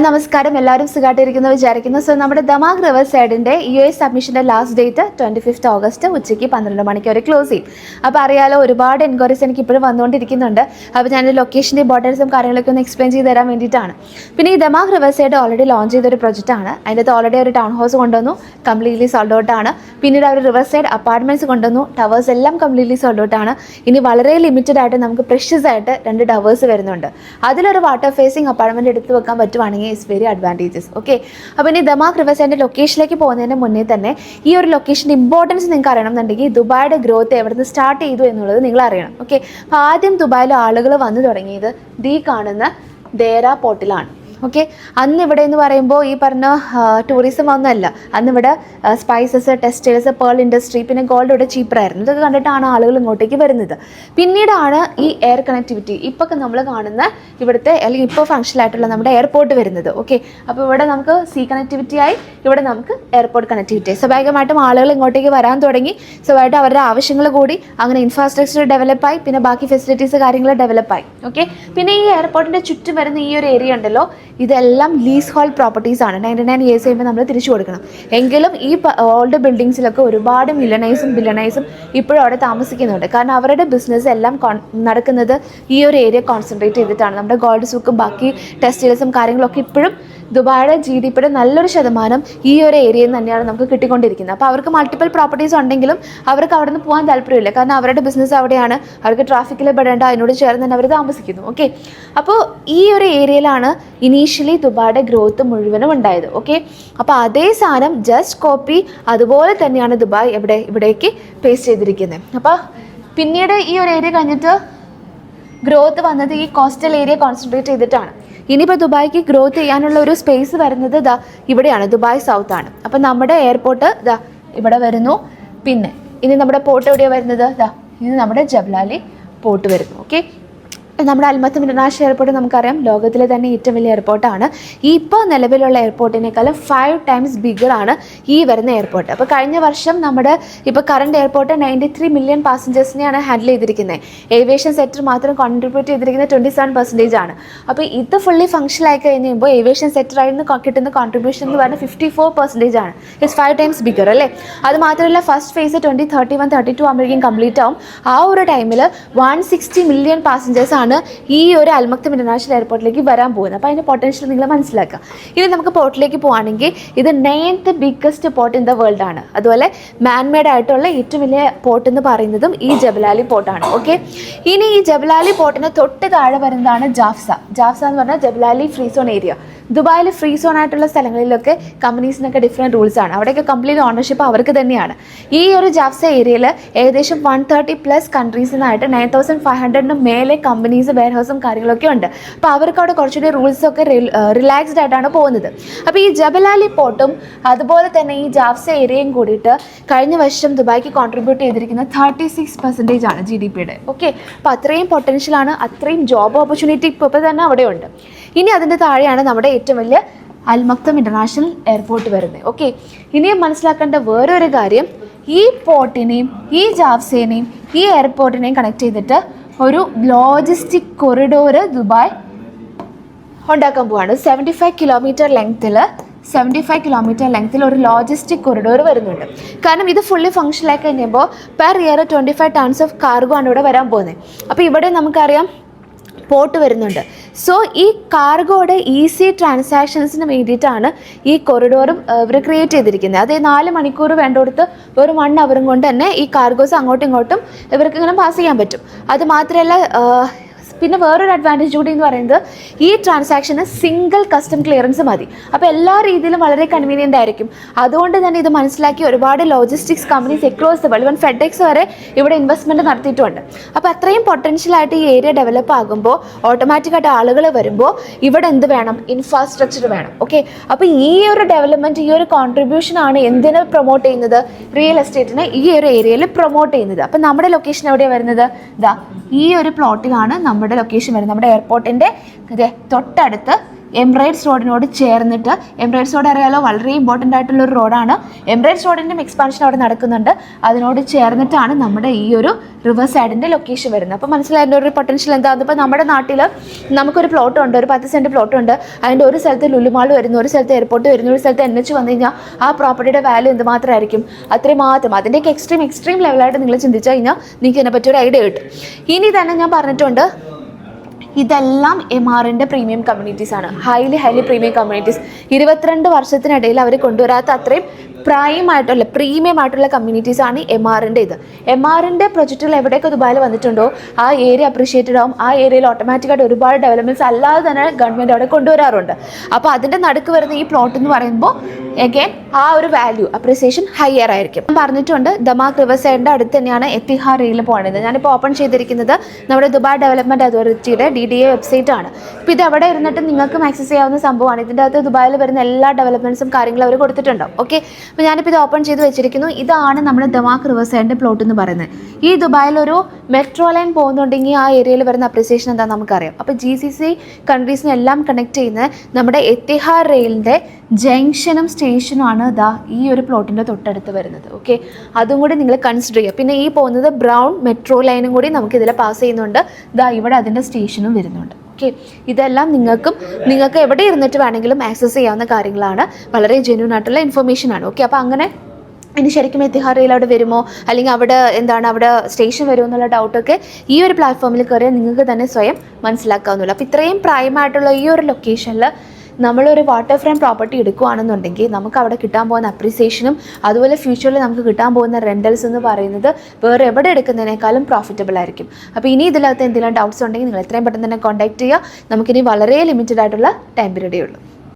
നമസ്കാരം, എല്ലാവരും സുഖമായിട്ടിരിക്കുന്നു വിചാരിക്കുന്നു. സോ നമ്മുടെ ദമാഗ് റിവർ സൈഡിൻ്റെ UA സബ്മിഷൻ്റെ ലാസ്റ്റ് ഡേറ്റ് 25 ഓഗസ്റ്റ് ഉച്ചയ്ക്ക് 12 മണിക്ക് വരെ ക്ലോസ് ചെയ്യും. അപ്പോൾ അറിയാലോ, ഒരുപാട് എൻക്വയറീസ് എനിക്ക് ഇപ്പോഴും വന്നുകൊണ്ടിരിക്കുന്നുണ്ട്. അപ്പോൾ ഞാൻ ലൊക്കേഷൻ്റെ ഇമ്പോർട്ടൻസും കാര്യങ്ങളൊക്കെ ഒന്ന് എക്സ്പ്ലെയിൻ ചെയ്ത് തരാൻ വേണ്ടിയിട്ടാണ്. പിന്നെ ഈ ദമാഗ് റിവർ സൈഡ് ഓൾറെഡി ലോഞ്ച് ചെയ്തൊരു പ്രൊജക്റ്റാണ്. അതിൻ്റെ ഓൾറെഡി ഒരു ടൗൺ ഹൗസ് കൊണ്ടുവന്നു, കംപ്ലീറ്റ്ലി സോൾഡ് ഔട്ടാണ്. പിന്നീട് അവർ റിവർ സൈഡ് അപ്പാർട്ട്മെൻറ്റ്സ് കൊണ്ടുവന്നു, ടവേഴ്സ് എല്ലാം കംപ്ലീറ്റ്ലി സോൾഡ് ഔട്ടാണ്. ഇനി വളരെ ലിമിറ്റഡ് ആയിട്ട് നമുക്ക് പ്രഷ്യസ് ആയിട്ട് 2 ടവേഴ്സ് വരുന്നുണ്ട്. അതിലൊരു വാട്ടർ ഫേസിങ് അപ്പാർട്ട്മെൻറ്റ് എടുത്ത് വെക്കാൻ പറ്റുവാണെങ്കിൽ ഇറ്റ്സ് വെരി അഡ്വാൻറ്റേജസ്. ഓക്കെ, അപ്പോൾ ഇനി ദമാഗ് റിവർ സൈഡിൻ്റെ ലൊക്കേഷനിലേക്ക് പോകുന്നതിന് മുന്നേ തന്നെ ഈ ഒരു ലൊക്കേഷൻ്റെ ഇമ്പോർട്ടൻസ് നിങ്ങൾക്ക് അറിയണമെന്നുണ്ടെങ്കിൽ ദുബായിയുടെ ഗ്രോത്ത് എവിടെ നിന്ന് സ്റ്റാർട്ട് ചെയ്തു എന്നുള്ളത് നിങ്ങൾ അറിയണം. ഓക്കെ, അപ്പോൾ ആദ്യം ദുബായിൽ ആളുകൾ വന്നു തുടങ്ങിയത് ഈ കാണുന്ന ദേര പോർട്ടിലാണ്. ഓക്കെ, അന്നിവിടെ എന്ന് പറയുമ്പോൾ ഈ പറഞ്ഞ ടൂറിസം ഒന്നുമല്ല. അന്നിവിടെ സ്പൈസസ്, ടെക്സ്റ്റൈൽസ്, പേൾ ഇൻഡസ്ട്രി, പിന്നെ ഗോൾഡ് ഇവിടെ ചീപ്പറായിരുന്നു. ഇതൊക്കെ കണ്ടിട്ടാണ് ആളുകൾ ഇങ്ങോട്ടേക്ക് വരുന്നത്. പിന്നീടാണ് ഈ എയർ കണക്ടിവിറ്റി, ഇപ്പോൾ നമ്മൾ കാണുന്ന ഇവിടുത്തെ അല്ലെങ്കിൽ ഇപ്പോൾ ഫങ്ഷണൽ ആയിട്ടുള്ള നമ്മുടെ എയർപോർട്ട് വരുന്നത്. ഓക്കെ, അപ്പോൾ ഇവിടെ നമുക്ക് സീ കണക്ടിവിറ്റി ആയി, ഇവിടെ നമുക്ക് എയർപോർട്ട് കണക്ടിവിറ്റി ആയി. സ്വാഭാവികമായിട്ടും ആളുകൾ ഇങ്ങോട്ടേക്ക് വരാൻ തുടങ്ങി. സ്വാഭാവികമായിട്ട് അവരുടെ ആവശ്യങ്ങൾ കൂടി, അങ്ങനെ ഇൻഫ്രാസ്ട്രക്ചർ ഡെവലപ്പായി, പിന്നെ ബാക്കി ഫെസിലിറ്റീസ് കാര്യങ്ങൾ ഡെവലപ്പായി. ഓക്കെ, പിന്നെ ഈ എയർപോർട്ടിൻ്റെ ചുറ്റും വരുന്ന ഈ ഒരു ഏരിയ ഉണ്ടല്ലോ, ഇതെല്ലാം ലീസ് ഹോൾ പ്രോപ്പർട്ടീസ് ആണ്. 99 ഇയേഴ്സ് കഴിയുമ്പോൾ നമ്മൾ തിരിച്ചു കൊടുക്കണം. എങ്കിലും ഈ ഓൾഡ് ബിൽഡിങ്സിലൊക്കെ ഒരുപാട് ബില്ലനൈസും ഇപ്പോഴും അവിടെ താമസിക്കുന്നുണ്ട്. കാരണം അവരുടെ ബിസിനസ് എല്ലാം നടക്കുന്നത് ഈ ഒരു ഏരിയ കോൺസെൻട്രേറ്റ് ചെയ്തിട്ടാണ്. നമ്മുടെ ഗോൾഡ് സൂക്കും ബാക്കി ടെക്സ്റ്റൈൽസും കാര്യങ്ങളൊക്കെ ഇപ്പോഴും ദുബായിയുടെ GDPയുടെ നല്ലൊരു ശതമാനം ഈ ഒരു ഏരിയയിൽ തന്നെയാണ് നമുക്ക് കിട്ടിക്കൊണ്ടിരിക്കുന്നത്. അപ്പോൾ അവർക്ക് മൾട്ടിപ്പിൾ പ്രോപ്പർട്ടീസ് ഉണ്ടെങ്കിലും അവർക്ക് അവിടെ നിന്ന് പോകാൻ താല്പര്യമില്ല. കാരണം അവരുടെ ബിസിനസ് അവിടെയാണ്, അവർക്ക് ട്രാഫിക്കിൽ പെടേണ്ട, അതിനോട് ചേർന്ന് തന്നെ അവർ താമസിക്കുന്നു. ഓക്കെ, അപ്പോൾ ഈ ഒരു ഏരിയയിലാണ് ഇനീഷ്യലി ദുബായിയുടെ ഗ്രോത്ത് മുഴുവനും ഉണ്ടായത്. ഓക്കെ, അപ്പോൾ അതേ സാധനം ജസ്റ്റ് കോപ്പി അതുപോലെ തന്നെയാണ് ദുബായ് ഇവിടേക്ക് പേസ്റ്റ് ചെയ്തിരിക്കുന്നത്. അപ്പോൾ പിന്നീട് ഈ ഒരു ഏരിയ കഴിഞ്ഞിട്ട് ഗ്രോത്ത് വന്നത് ഈ കോസ്റ്റൽ ഏരിയ കോൺസെൻട്രേറ്റ് ചെയ്തിട്ടാണ്. ഇനിയിപ്പോൾ ദുബായ്ക്ക് ഗ്രോത്ത് ചെയ്യാനുള്ള ഒരു സ്പേസ് വരുന്നത് ഇവിടെയാണ്, ദുബായ് സൗത്ത് ആണ്. അപ്പം നമ്മുടെ എയർപോർട്ട് ഇവിടെ വരുന്നു. പിന്നെ ഇനി നമ്മുടെ പോർട്ട് എവിടെയാണ് വരുന്നത്? ഇത് നമ്മുടെ ജബ്ലാലി പോർട്ട് വരുന്നു. ഓക്കെ, നമ്മുടെ അൽമത്തം ഇൻ്റർനാഷണൽ എയർപോർട്ട് നമുക്കറിയാം ലോകത്തിലെ തന്നെ ഏറ്റവും വലിയ എയർപോർട്ടാണ്. ഇപ്പോൾ നിലവിലുള്ള എയർപോർട്ടിനേക്കാളും 5 ടൈംസ് ബിഗറാണ് ഈ വരുന്ന എയർപോർട്ട്. അപ്പോൾ കഴിഞ്ഞ വർഷം നമ്മുടെ ഇപ്പോൾ കറണ്ട് എയർപോർട്ട് 93 മില്യൺ പാസഞ്ചേഴ്സിനെയാണ് ഹാൻഡിൽ ചെയ്തിരിക്കുന്നത്. ഏവിയേഷൻ സെക്ടർ മാത്രം കോൺട്രിബ്യൂട്ട് ചെയ്തിരിക്കുന്നത് 27% ആണ്. അപ്പോൾ ഇത് ഫുള്ളി ഫങ്ഷണൽ ആയി കഴിഞ്ഞ് കഴിയുമ്പോൾ ഏവിയേഷൻ സെക്ടറായി നിന്ന് കിട്ടുന്ന കോൺട്രിബ്യൂഷൻ എന്ന് പറഞ്ഞാൽ 54% ആണ്. ഇറ്റ്സ് 5 ടൈംസ് ബിഗർ അല്ലേ. അത് മാത്രമല്ല ഫസ്റ്റ് ഫേസ് 2031-32 ആകുമ്പോഴേക്കും കംപ്ലീറ്റ് ആവും. ആ ഒരു ടൈമിൽ 160 മില്യൺ പാസഞ്ചേഴ്സ് ഈ ഒരു അൽമക്തം ഇൻ്റർനാഷണൽ എയർപോർട്ടിലേക്ക് വരാൻ പോകുന്നത്. അപ്പോൾ അതിൻ്റെ പൊട്ടൻഷ്യൽ നിങ്ങൾ മനസ്സിലാക്കുക. ഇനി നമുക്ക് പോർട്ടിലേക്ക് പോകുകയാണെങ്കിൽ ഇത് 9th biggest port in the world ആണ്. അതുപോലെ മാൻമെയ്ഡ് ആയിട്ടുള്ള ഏറ്റവും വലിയ പോർട്ട് എന്ന് പറയുന്നതും ഈ ജബലാലി പോർട്ടാണ്. ഓക്കെ, ഇനി ഈ ജബലാലി പോർട്ടിന് തൊട്ട് താഴെ വരുന്നതാണ് ജാഫ്സ എന്ന് പറഞ്ഞാൽ ജബലാലി ഫ്രീ സോൺ ഏരിയ. ദുബായിൽ ഫ്രീ സോൺ ആയിട്ടുള്ള സ്ഥലങ്ങളിലൊക്കെ കമ്പനീസിനൊക്കെ ഡിഫറെൻറ്റ് റൂൾസ് ആണ്. അവിടെയൊക്കെ കംപ്ലീറ്റ് ഓണർഷിപ്പ് അവർക്ക് തന്നെയാണ്. ഈ ഒരു ജാഫ്സ ഏരിയയിൽ ഏകദേശം 130+ കൺട്രീസിൽ നിന്നായിട്ട് 9500 മേലെ കമ്പനീസ്, വെയർഹൗസും കാര്യങ്ങളൊക്കെ ഉണ്ട്. അപ്പോൾ അവർക്ക് അവിടെ കുറച്ചുകൂടി റൂൾസൊക്കെ റിലാക്സ്ഡ് ആയിട്ടാണ് പോകുന്നത്. അപ്പോൾ ഈ ജബലാലി പോർട്ടും അതുപോലെ തന്നെ ഈ ജാഫ്സ ഏരിയയും കൂടിയിട്ട് കഴിഞ്ഞ വർഷം ദുബായ്ക്ക് കോൺട്രിബ്യൂട്ട് ചെയ്തിരിക്കുന്ന 36% ആണ് GDPയുടെ. ഓക്കെ, അപ്പോൾ അത്രയും പൊട്ടൻഷ്യലാണ്, അത്രയും ജോബ് ഓപ്പർച്യൂണിറ്റി ഇപ്പോൾ തന്നെ അവിടെ ഉണ്ട്. ഇനി അതിൻ്റെ താഴെയാണ് നമ്മുടെ ഏറ്റവും വലിയ അൽമക്തം ഇൻ്റർനാഷണൽ എയർപോർട്ട് വരുന്നത്. ഓക്കെ, ഇനിയും മനസ്സിലാക്കേണ്ട വേറൊരു കാര്യം, ഈ പോർട്ടിനെയും ഈ ജാഫ്സേനെയും ഈ എയർപോർട്ടിനെയും കണക്ട് ചെയ്തിട്ട് ഒരു ലോജിസ്റ്റിക് കൊറിഡോർ ദുബായ് ഉണ്ടാക്കാൻ പോവാണ്. 75 കിലോമീറ്റർ ലെങ്ത്തിൽ ഒരു ലോജിസ്റ്റിക് കൊറിഡോർ വരുന്നുണ്ട്. കാരണം ഇത് ഫുള്ളി ഫങ്ഷണൽ ആയി കഴിഞ്ഞപ്പോൾ per year 25 tons of cargo ആണ് ഇവിടെ വരാൻ പോകുന്നത്. അപ്പോൾ ഇവിടെ നമുക്കറിയാം പോർട്ട് വരുന്നുണ്ട്. സോ ഈ കാർഗോയുടെ ഈസി ട്രാൻസാക്ഷൻസിന് വേണ്ടിയിട്ടാണ് ഈ കൊറിഡോറും ഇവർ ക്രിയേറ്റ് ചെയ്തിരിക്കുന്നത്. അത് 4 മണിക്കൂർ വേണ്ടടുത്ത് ഒരു 1 അവർ കൊണ്ട് തന്നെ ഈ കാർഗോസ് അങ്ങോട്ടും ഇങ്ങോട്ടും ഇവർക്ക് ഇങ്ങനെ പാസ് ചെയ്യാൻ പറ്റും. അത് മാത്രമല്ല പിന്നെ വേറൊരു അഡ്വാൻറ്റേജ് കൂടി എന്ന് പറയുന്നത് ഈ ട്രാൻസാക്ഷന് സിംഗിൾ കസ്റ്റം ക്ലിയറൻസ് മതി. അപ്പോൾ എല്ലാ രീതിയിലും വളരെ കൺവീനിയൻ്റ് ആയിരിക്കും. അതുകൊണ്ട് തന്നെ ഇത് മനസ്സിലാക്കി ഒരുപാട് logistics companies across the world, FedEx വരെ ഇവിടെ ഇൻവെസ്റ്റ്മെൻറ്റ് നടത്തിയിട്ടുണ്ട്. അപ്പോൾ അത്രയും പൊട്ടൻഷ്യലായിട്ട് ഈ ഏരിയ ഡെവലപ്പ് ആകുമ്പോൾ ഓട്ടോമാറ്റിക്കായിട്ട് ആളുകൾ വരുമ്പോൾ ഇവിടെ എന്ത് വേണം? ഇൻഫ്രാസ്ട്രക്ചർ വേണം. ഓക്കെ, അപ്പോൾ ഈ ഒരു ഡെവലപ്മെൻറ്റ്, ഈ ഒരു കോൺട്രിബ്യൂഷനാണ് എന്തിനെ പ്രൊമോട്ട് ചെയ്യുന്നത്? റിയൽ എസ്റ്റേറ്റിനെ ഈ ഒരു ഏരിയയിൽ പ്രൊമോട്ട് ചെയ്യുന്നത്. അപ്പോൾ നമ്മുടെ ലൊക്കേഷൻ എവിടെയാണ് വരുന്നത്? ഈ ഒരു പ്ലോട്ടിലാണ് നമ്മുടെ ലൊക്കേഷൻ വരുന്നത്. നമ്മുടെ എയർപോർട്ടിൻ്റെ തൊട്ടടുത്ത് എമിറേറ്റ്സ് റോഡിനോട് ചേർന്നിട്ട്, എമിറേറ്റ്സ് റോഡ് അറിയാലോ വളരെ ഇമ്പോർട്ടൻ്റ് ആയിട്ടുള്ള ഒരു റോഡാണ്. എമിറേറ്റ്സ് റോഡിൻ്റെ എക്സ്പാൻഷൻ അവിടെ നടക്കുന്നുണ്ട്. അതിനോട് ചേർന്നിട്ടാണ് നമ്മുടെ ഈ ഒരു റിവർ സൈഡിൻ്റെ ലൊക്കേഷൻ വരുന്നത്. അപ്പോൾ മനസ്സിലായി അതിൻ്റെ ഒരു പൊട്ടൻഷ്യൽ എന്താണെന്ന്. ഇപ്പോൾ നമ്മുടെ നാട്ടിൽ നമുക്കൊരു പ്ലോട്ട് ഉണ്ട്, ഒരു 10 സെൻറ്റ് പ്ലോട്ട് ഉണ്ട്. അതിൻ്റെ ഒരു സ്ഥലത്ത് ലുലുമാൾ വരുന്നു, ഒരു സ്ഥലത്ത് എയർപോർട്ട് വരുന്നു, ഒരു സ്ഥലത്ത് NH വന്നു കഴിഞ്ഞാൽ ആ പ്രോപ്പർട്ടിയുടെ വാല്യൂ എന്തുമാത്രമായിരിക്കും? അത്രയും മാത്രം. അതിൻ്റെയൊക്കെ എക്സ്ട്രീം ലെവലായിട്ട് നിങ്ങൾ ചിന്തിച്ചു കഴിഞ്ഞാൽ നിങ്ങൾക്ക് ഇതിനെപ്പറ്റി ഒരു ഐഡിയ കിട്ടും. ഇനി തന്നെ ഞാൻ പറഞ്ഞിട്ടുണ്ട്, ഇതെല്ലാം MRൻ്റെ പ്രീമിയം കമ്മ്യൂണിറ്റീസ് ആണ്. Highly premium communities. 22 വർഷത്തിനിടയിൽ അവർ കൊണ്ടുവരാത്ത അത്രയും പ്രീമിയം ആയിട്ടുള്ള കമ്മ്യൂണിറ്റീസ് ആണ് MRൻ്റെ ഇത്. MRൻ്റെ പ്രൊജക്റ്റുകൾ എവിടെയൊക്കെ ദുബായിൽ വന്നിട്ടുണ്ടോ ആ ഏരിയ അപ്രീഷിയേറ്റഡ് ആവും. ആ ഏരിയയിൽ ഓട്ടോമാറ്റിക്കായിട്ട് ഒരുപാട് ഡെവലപ്മെൻറ്റ്സ് അല്ലാതെ തന്നെ ഗവൺമെൻറ് അവിടെ കൊണ്ടുവരാറുണ്ട്. അപ്പോൾ അതിൻ്റെ നടുക്ക് വരുന്ന ഈ പ്ലോട്ട് എന്ന് പറയുമ്പോൾ അഗൈൻ ആ ഒരു വാല്യൂ അപ്രീസിയേഷൻ ഹയർ ആയിരിക്കും. ഞാൻ പറഞ്ഞിട്ടുണ്ട് ദമാക് റിവർ സൈഡിൻ്റെ അടുത്ത് തന്നെയാണ് എത്തിഹാർ റെയിൽ പോകുന്നത്. ഞാനിപ്പോൾ ഓപ്പൺ ചെയ്തിരിക്കുന്നത് നമ്മുടെ ദുബായ് ഡെവലപ്മെൻറ്റ് അതോറിറ്റിയുടെ DDA വെബ്സൈറ്റ് ആണ്. ഇപ്പോൾ ഇത് എവിടെ ഇരുന്നിട്ട് നിങ്ങൾക്കും ആക്സസ് ചെയ്യാവുന്ന സംഭവമാണ്. ഇതിൻ്റെ അകത്ത് ദുബായിൽ വരുന്ന എല്ലാ ഡെവലപ്മെൻറ്റ്സും കാര്യങ്ങളും അവർ കൊടുത്തിട്ടുണ്ടാവും. ഓക്കെ, അപ്പോൾ ഞാനിപ്പോൾ ഇത് ഓപ്പൺ ചെയ്ത് വെച്ചിരിക്കുന്നു. ഇതാണ് നമ്മുടെ ദമാക് റിവർ സൈഡിൻ്റെ പ്ലോട്ട് എന്ന് പറയുന്നത്. ഈ ദുബായിലൊരു മെട്രോ ലൈൻ പോകുന്നുണ്ടെങ്കിൽ ആ ഏരിയയിൽ വരുന്ന അപ്രീസിയേഷൻ എന്താണെന്ന് നമുക്കറിയാം. അപ്പോൾ GCC കൺട്രീസിനെല്ലാം കണക്ട് ചെയ്യുന്ന നമ്മുടെ എത്തിഹാർ റെയിലിൻ്റെ ജംഗ്ഷനും സ്റ്റേഷനുമാണ് ദാ ഈ ഒരു പ്ലോട്ടിൻ്റെ തൊട്ടടുത്ത് വരുന്നത്. ഓക്കെ, അതും കൂടി നിങ്ങൾ കൺസിഡർ ചെയ്യുക. പിന്നെ ഈ പോകുന്നത് ബ്രൗൺ മെട്രോ ലൈനും കൂടി നമുക്കിതിൽ പാസ് ചെയ്യുന്നുണ്ട്. ദാ ഇവിടെ അതിൻ്റെ സ്റ്റേഷനും വരുന്നുണ്ട്. ഓക്കെ, ഇതെല്ലാം നിങ്ങൾക്ക് എവിടെ ഇരുന്നിട്ട് വേണമെങ്കിലും ആക്സസ് ചെയ്യാവുന്ന കാര്യങ്ങളാണ്. വളരെ ജെന്യൂൻ ആയിട്ടുള്ള ഇൻഫർമേഷനാണ്. ഓക്കെ, അപ്പോൾ അങ്ങനെ ഇനി ശരിക്കും എത്തിഹാർ റെയിൽ അവിടെ വരുമോ, അല്ലെങ്കിൽ അവിടെ സ്റ്റേഷൻ വരുമോ എന്നുള്ള ഡൗട്ടൊക്കെ ഈ ഒരു പ്ലാറ്റ്ഫോമിൽ കയറിയാൽ നിങ്ങൾക്ക് തന്നെ സ്വയം മനസ്സിലാക്കാവുന്നല്ലോ. അപ്പോൾ ഇത്രയും പ്രൈമായിട്ടുള്ള ഈ ഒരു ലൊക്കേഷനിൽ നമ്മളൊരു വാട്ടർ ഫ്രണ്ട് പ്രോപ്പർട്ടി എടുക്കുകയാണെന്നുണ്ടെങ്കിൽ നമുക്ക് അവിടെ കിട്ടാൻ പോകുന്ന അപ്രീസിയേഷനും അതുപോലെ ഫ്യൂച്ചറിൽ നമുക്ക് കിട്ടാൻ പോകുന്ന റെൻ്റൽസ് എന്ന് പറയുന്നത് വേറെ എവിടെ എടുക്കുന്നതിനേക്കാളും പ്രോഫിറ്റബിൾ ആയിരിക്കും. അപ്പോൾ ഇനി ഇതിനകത്ത് എന്തെങ്കിലും ഡൗട്ട്സ് ഉണ്ടെങ്കിൽ നിങ്ങൾ എത്രയും പെട്ടെന്ന് തന്നെ കോൺടാക്ട് ചെയ്യുക. നമുക്കിനി വളരെ ലിമിറ്റഡ് ആയിട്ടുള്ള ടൈം പീരീഡേ ഉള്ളൂ.